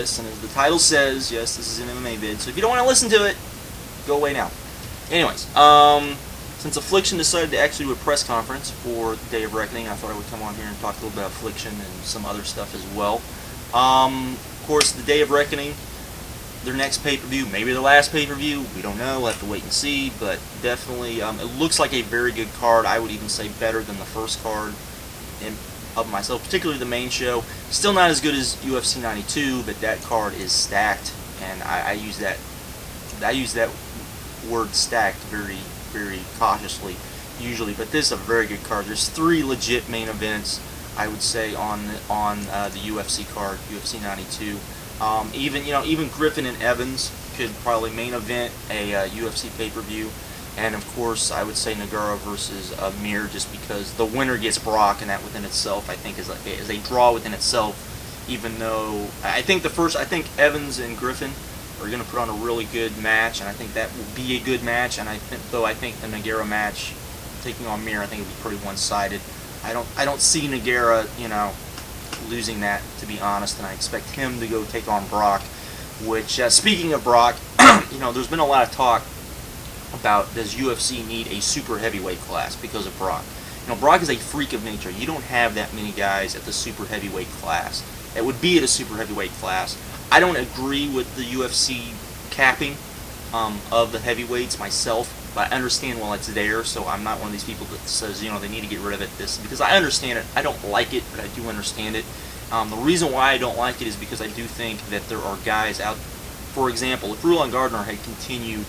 this, and as the title says, yes, this is an MMA vid, so if you don't want to listen to it, go away now. Anyways, since Affliction decided to actually do a press conference for the Day of Reckoning, I thought I would come on here and talk a little about Affliction and some other stuff as well. Of course, the Day of Reckoning, their next pay-per-view, maybe their last pay-per-view, we don't know, we'll have to wait and see, but definitely, it looks like a very good card. I would even say better than the first card of myself, particularly the main show. Still not as good as UFC 92, but that card is stacked, and I use that word stacked very, very cautiously usually, but this is a very good card. There's 3 legit main events, I would say, on the UFC card, UFC 92. Even Griffin and Evans could probably main event a UFC pay-per-view, and of course I would say Nogueira versus Mir, just because the winner gets Brock, and that within itself I think is a draw within itself. Even though I think Evans and Griffin are going to put on a really good match, and I think that will be a good match. And I think the Nogueira match taking on Mir, I think it would be pretty one-sided. I don't see Nogueira, losing that, to be honest, and I expect him to go take on Brock. Which, speaking of Brock, there's been a lot of talk about, does UFC need a super heavyweight class because of Brock? Brock is a freak of nature. You don't have that many guys at the super heavyweight class that would be at a super heavyweight class. I don't agree with the UFC capping of the heavyweights myself, but I understand while it's there, so I'm not one of these people that says, they need to get rid of it, because I understand it. I don't like it, but I do understand it. The reason why I don't like it is because I do think that there are guys out, for example, if Roland Gardner had continued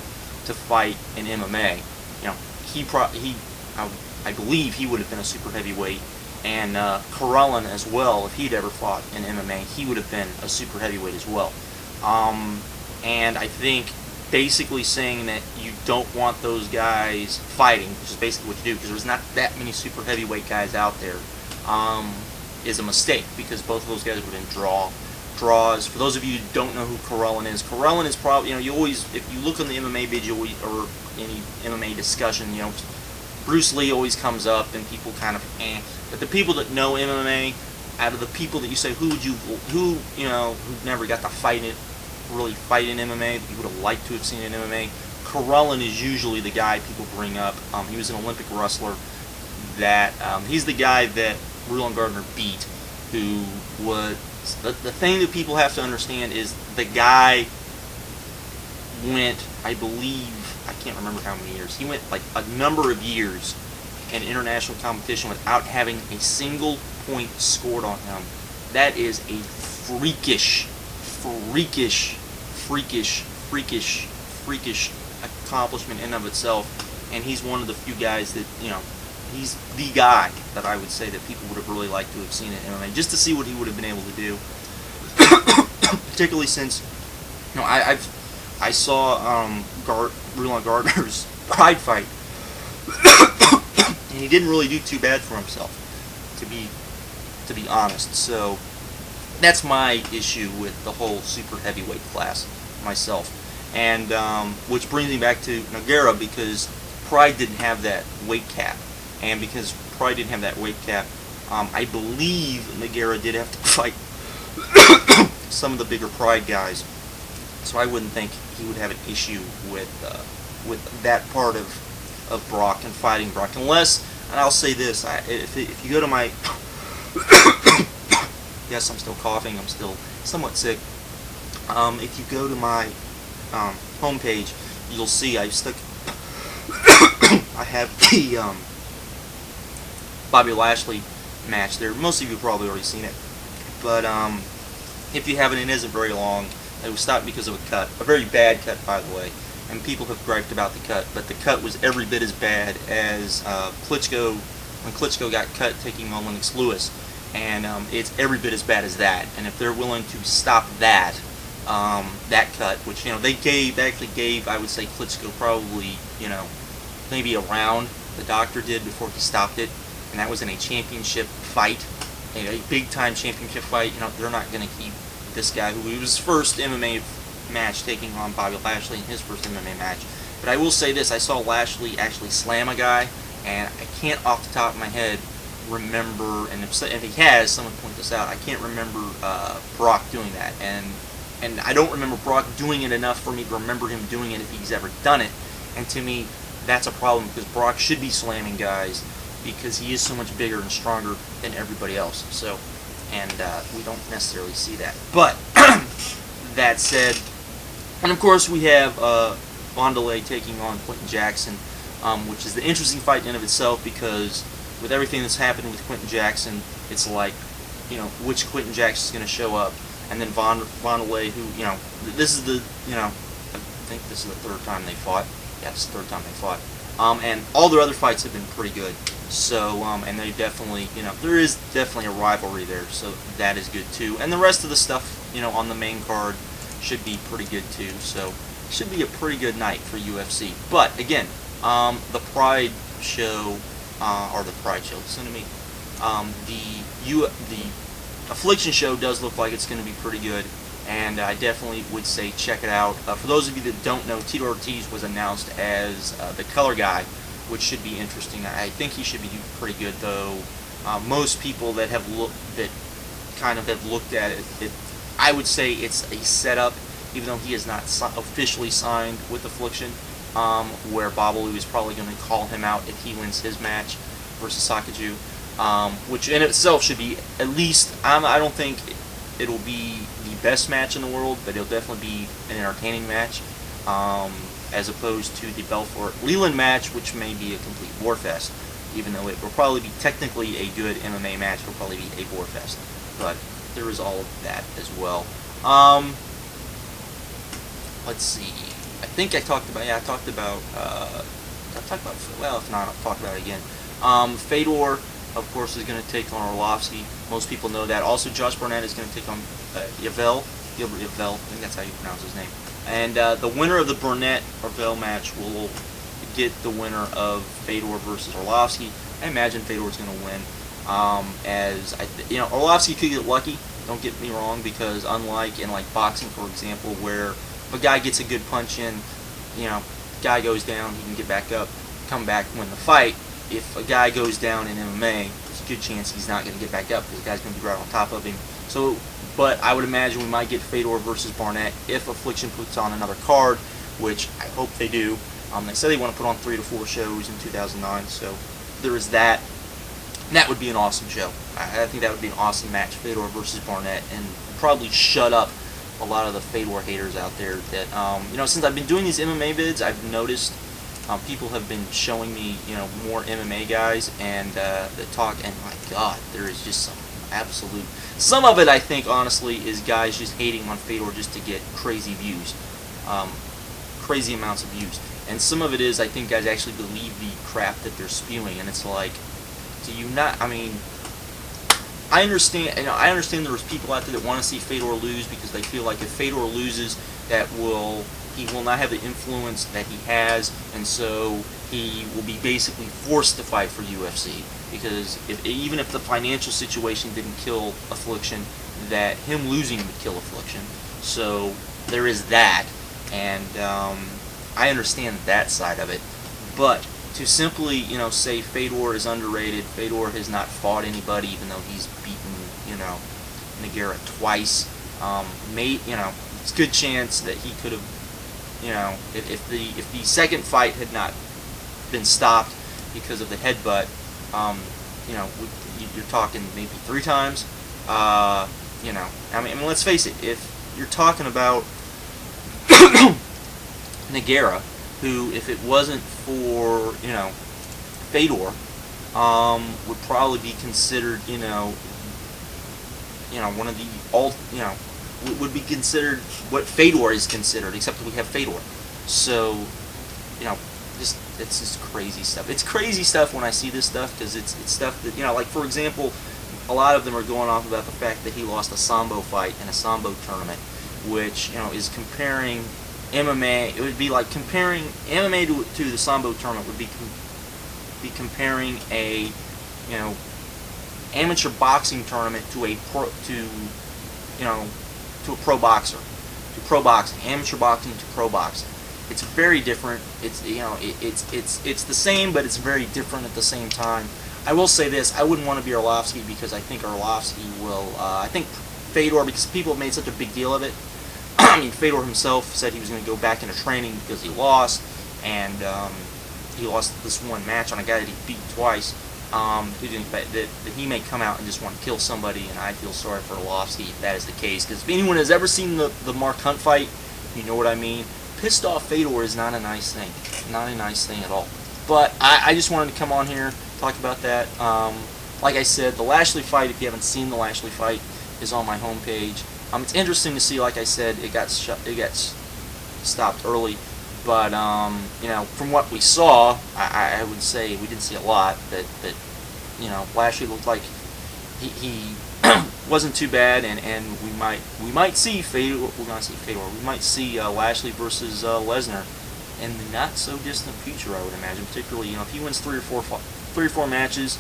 to fight in MMA, I believe he would have been a super heavyweight, and Karelin as well, if he'd ever fought in MMA, he would have been a super heavyweight as well. And I think basically saying that you don't want those guys fighting, which is basically what you do, because there's not that many super heavyweight guys out there, is a mistake, because both of those guys would have been draws. For those of you who don't know who Karelin is probably, you always, if you look on the MMA video or any MMA discussion, Bruce Lee always comes up, and people kind of But the people that know MMA, out of the people that you say, who never got to really fight in MMA, that you would have liked to have seen in MMA, Karelin is usually the guy people bring up. He was an Olympic wrestler. He's the guy that Roland Gardner beat, who was... The thing that people have to understand is the guy went, I believe, I can't remember how many years, he went like a number of years in international competition without having a single point scored on him. That is a freakish accomplishment in and of itself, and he's one of the few guys that, he's the guy that I would say that people would have really liked to have seen in MMA, just to see what he would have been able to do. Particularly since, I saw Roland Gardner's Pride fight, and he didn't really do too bad for himself, to be honest. So that's my issue with the whole super heavyweight class myself, and which brings me back to Nogueira, because Pride didn't have that weight cap. And because Pride didn't have that weight cap, I believe Nogueira did have to fight some of the bigger Pride guys. So I wouldn't think he would have an issue with that part of Brock and fighting Brock. Unless, and I'll say this, if you go to my... yes, I'm still coughing, I'm still somewhat sick. If you go to my homepage, you'll see I have the... Bobby Lashley match there. Most of you have probably already seen it, but if you haven't, it isn't very long. It was stopped because of a cut, a very bad cut, by the way, and people have griped about the cut, but the cut was every bit as bad as Klitschko, when Klitschko got cut taking on Lennox Lewis, and it's every bit as bad as that. And if they're willing to stop that cut, which they actually gave, I would say, Klitschko probably maybe a round, the doctor did, before he stopped it. And that was in a championship fight, a big-time championship fight. They're not going to keep this guy, who was his first MMA match, taking on Bobby Lashley in his first MMA match. But I will say this, I saw Lashley actually slam a guy, and I can't off the top of my head remember, and if he has, someone point this out, I can't remember Brock doing that. And and I don't remember Brock doing it enough for me to remember him doing it if he's ever done it. And to me, that's a problem because Brock should be slamming guys because he is so much bigger and stronger than everybody else. So, and we don't necessarily see that. But that said, and of course we have Wanderlei taking on Quentin Jackson, which is the interesting fight in and of itself because with everything that's happened with Quentin Jackson, it's like, you know, which Quentin Jackson's going to show up, and then Wanderlei, who, you know, this is the, you know, I think this is the third time they fought. Yeah, it's the third time they fought. And all their other fights have been pretty good. So, and they definitely, you know, there is definitely a rivalry there, so that is good too. And the rest of the stuff, you know, on the main card should be pretty good too. So, should be a pretty good night for UFC. But again, the Pride show, or the Pride show, listen to me. The Affliction show does look like it's going to be pretty good, and I definitely would say check it out. For those of you that don't know, Tito Ortiz was announced as the color guy, which should be interesting. I think he should be pretty good, though. Most people that have kind of have looked at it, I would say it's a setup, even though he is not officially signed with Affliction, where Babalu is probably going to call him out if he wins his match versus Sokoudjou, which in itself should be at least, I don't think it'll be the best match in the world, but it'll definitely be an entertaining match, as opposed to the Belfort Lindland match, which may be a complete warfest, even though it will probably be technically a good MMA match. It will probably be a warfest, but there is all of that as well. Let's see. I think I talked about, well, if not, I'll talk about it again. Fedor, of course, is going to take on Arlovski. Most people know that. Also, Josh Barnett is going to take on Yvel. Gilbert Yvel, I think that's how you pronounce his name. And the winner of the Barnett-Yvel match will get the winner of Fedor versus Arlovski. I imagine Fedor's going to win. You know, Arlovski could get lucky. Don't get me wrong, because unlike in like boxing, for example, where if a guy gets a good punch in, you know, guy goes down, he can get back up, come back, win the fight. If a guy goes down in MMA, there's a good chance he's not going to get back up because the guy's going to be right on top of him. So, but I would imagine we might get Fedor versus Barnett if Affliction puts on another card, which I hope they do. They say they want to put on 3 to 4 shows in 2009, so there is that. And that would be an awesome show. I think that would be an awesome match, Fedor versus Barnett, and probably shut up a lot of the Fedor haters out there that, you know, since I've been doing these MMA vids, I've noticed people have been showing me, you know, more MMA guys and that talk, and my God, there is just some absolute. Some of it, I think, honestly, is guys just hating on Fedor just to get crazy views, crazy amounts of views, and some of it is, I think, guys actually believe the crap that they're spewing, and it's like, do you not? I mean, I understand. You know, I understand there's people out there that want to see Fedor lose because they feel like if Fedor loses, he will not have the influence that he has, and so he will be basically forced to fight for UFC. Because even if the financial situation didn't kill Affliction, that him losing would kill Affliction. So there is that, and I understand that side of it. But to simply, you know, say Fedor is underrated, Fedor has not fought anybody, even though he's beaten, you know, Nogueira twice. You know, it's a good chance that he could have, you know, if the second fight had not been stopped because of the headbutt, you know, you're talking maybe 3 times. You know, I mean, let's face it. If you're talking about Nogueira, who, if it wasn't for, you know, Fedor, would probably be considered, you know, one of the would be considered what Fedor is considered, except that we have Fedor. So, you know, it's just crazy stuff. It's crazy stuff when I see this stuff, because it's stuff that, you know, like, for example, a lot of them are going off about the fact that he lost a Sambo fight in a Sambo tournament, which, you know, is comparing MMA. It would be like comparing MMA to the Sambo tournament would be comparing a, you know, amateur boxing tournament to a pro boxer, to pro boxing, amateur boxing to pro boxing. It's very different. It's, you know, it's the same, but it's very different at the same time. I will say this: I wouldn't want to be Arlovski, because I think Arlovski will. I think Fedor, because people have made such a big deal of it. I mean, Fedor himself said he was going to go back into training because he lost, and he lost this one match on a guy that he beat twice. That he may come out and just want to kill somebody, and I feel sorry for Arlovski if that is the case. Because if anyone has ever seen the Mark Hunt fight, you know what I mean. Pissed off Fedor is not a nice thing. Not a nice thing at all. But I just wanted to come on here, talk about that. Like I said, the Lashley fight, if you haven't seen the Lashley fight, is on my homepage. It's interesting to see, like I said, it got stopped early. But, you know, from what we saw, I would say we didn't see a lot. That you know, Lashley looked like he wasn't too bad, and we might see Fedor. We're gonna see Fedor. We might see Lashley versus Lesnar in the not so distant future. I would imagine, particularly, you know, if he wins three or four matches,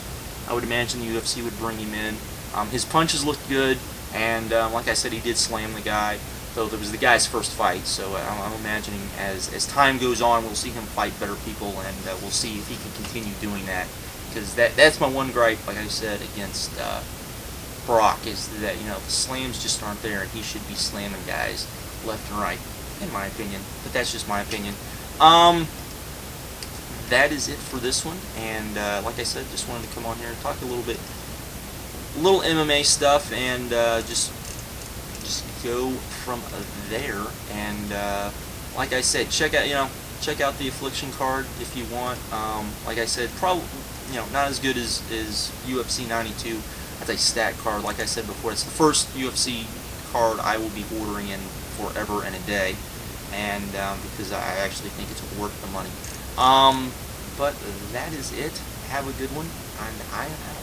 I would imagine the UFC would bring him in. His punches looked good, and like I said, he did slam the guy. Though it was the guy's first fight, so I'm imagining as time goes on, we'll see him fight better people, and we'll see if he can continue doing that. Because that's my one gripe, like I said, against Brock, is that, you know, the slams just aren't there, and he should be slamming guys left and right, in my opinion. But that's just my opinion. That is it for this one, and like I said, just wanted to come on here and talk a little MMA stuff, and just go from there. And like I said, check out the Affliction card if you want. Like I said, probably, you know, not as good as UFC 92 as a stat card. Like I said before, it's the first UFC card I will be ordering in forever and a day, and because I actually think it's worth the money. But that is it. Have a good one, and I am out.